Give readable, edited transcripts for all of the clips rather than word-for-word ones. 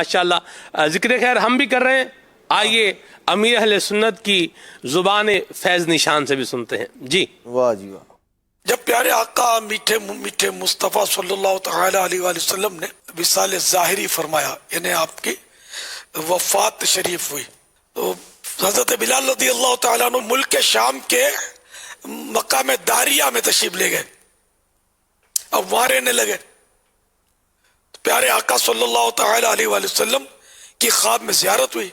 ماشاءاللہ ذکر خیر ہم بھی کر رہے ہیں. آئیے امیر اہل سنت کی زبان فیض نشان سے بھی سنتے ہیں. جی واہ جی واہ. جب پیارے آقا میٹھے میٹھے مصطفیٰ صلی اللہ تعالی علیہ وآلہ وسلم نے وصال ظاہری فرمایا، یعنی آپ کی وفات شریف ہوئی، تو حضرت بلال رضی اللہ تعالیٰ عنہ ملک شام کے مقام داریہ میں تشریف لے گئے. اب وہاں رہنے لگے. پیارے آقا صلی اللہ تعالی علیہ وآلہ وسلم کی خواب میں زیارت ہوئی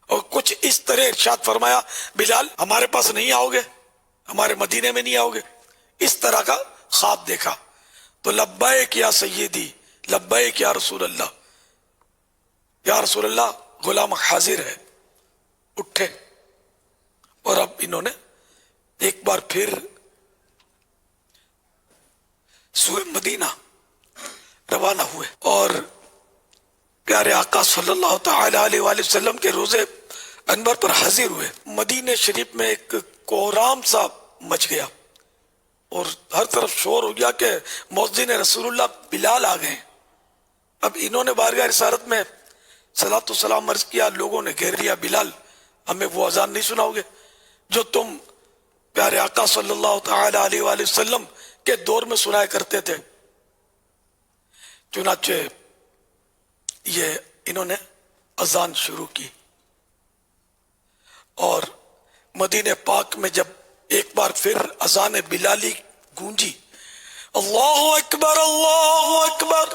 اور کچھ اس طرح ارشاد فرمایا، بلال ہمارے پاس نہیں آؤ گے، ہمارے مدینے میں نہیں آؤ گے. اس طرح کا خواب دیکھا تو لبیک یا سیدی، لبیک یا رسول اللہ، یا رسول اللہ غلام حاضر ہے. اٹھے اور اب انہوں نے ایک بار پھر سوئے مدینہ روانہ ہوئے اور پیارے آقا صلی اللہ تعالی علیہ وآلہ وسلم کے روزے انور پر حاضر ہوئے. مدینہ شریف میں ایک کوہرام سا مچ گیا اور ہر طرف شور ہو گیا کہ مؤذن رسول اللہ بلال آ گئے. اب انہوں نے بارگاہ رسالت میں صلاۃ و سلام عرض کیا، لوگوں نے گھیر لیا، بلال ہمیں وہ اذان نہیں سناؤ گے جو تم پیارے آقا صلی اللہ تعالی علیہ وآلہ وسلم کے دور میں سنایا کرتے تھے. چنانچہ یہ انہوں نے اذان شروع کی اور مدینہ پاک میں جب ایک بار پھر اذان بلالی گونجی، اللہ اکبر اللہ اکبر،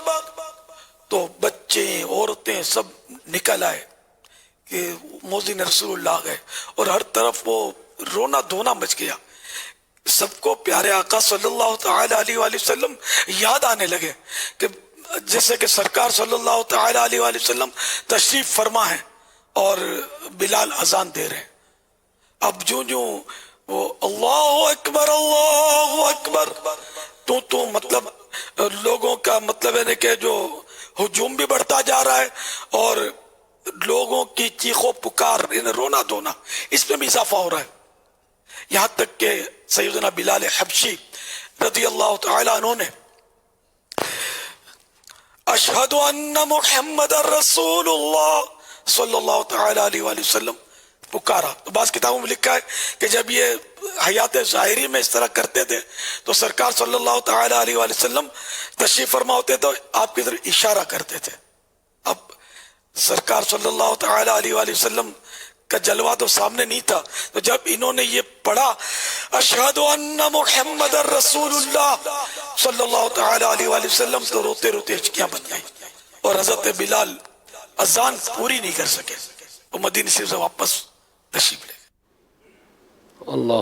تو بچے عورتیں سب نکل آئے کہ مؤذن رسول اللہ گئے اور ہر طرف وہ رونا دھونا مچ گیا. سب کو پیارے آقا صلی اللہ تعالی علیہ وآلہ وسلم یاد آنے لگے کہ جیسے کہ سرکار صلی اللہ تعالی علیہ وآلہ وسلم تشریف فرما ہے اور بلال اذان دے رہے ہیں. اب جو وہ اللہ اکبر تو مطلب لوگوں کا مطلب ہے کہ جو ہجوم بھی بڑھتا جا رہا ہے اور لوگوں کی چیخو پکار، رونا دھونا، اس میں بھی اضافہ ہو رہا ہے. یہاں تک کہ سیدنا بلال حبشی رضی اللہ تعالی عنہ نے اشہد ان محمد رسول اللہ صلی اللہ تعالی علیہ وآلہ وسلم پکارا. تو بعض کتابوں میں لکھا ہے کہ جب یہ حیات ظاہری میں اس طرح کرتے تھے تو سرکار صلی اللہ تعالی علیہ وآلہ وسلم تشریف فرما ہوتے تو آپ کی طرف اشارہ کرتے تھے. اب سرکار صلی اللہ تعالی علیہ وآلہ وسلم کا جلوہ تو سامنے نہیں تھا، تو جب انہوں نے یہ پڑھا اشہد ان محمد رسول اللہ صلی اللہ تعالی علیہ وآلہ وسلم، تو روتے روتے ہچکیاں بن گئی اور حضرت بلال اذان پوری نہیں کر سکے، وہ مدینہ شریف سے واپس تشریف لے گئے. اللہ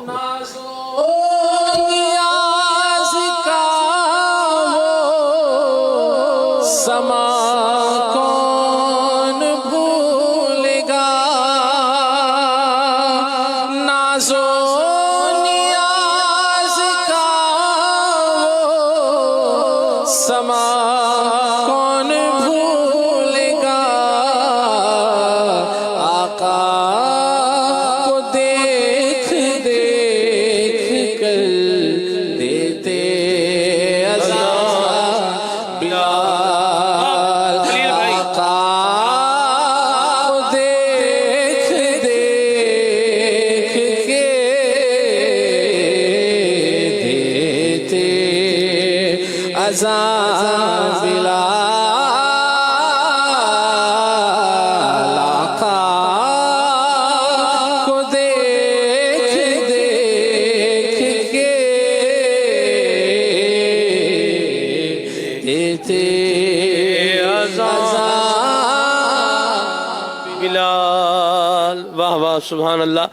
بلال، واہ واہ سبحان اللہ.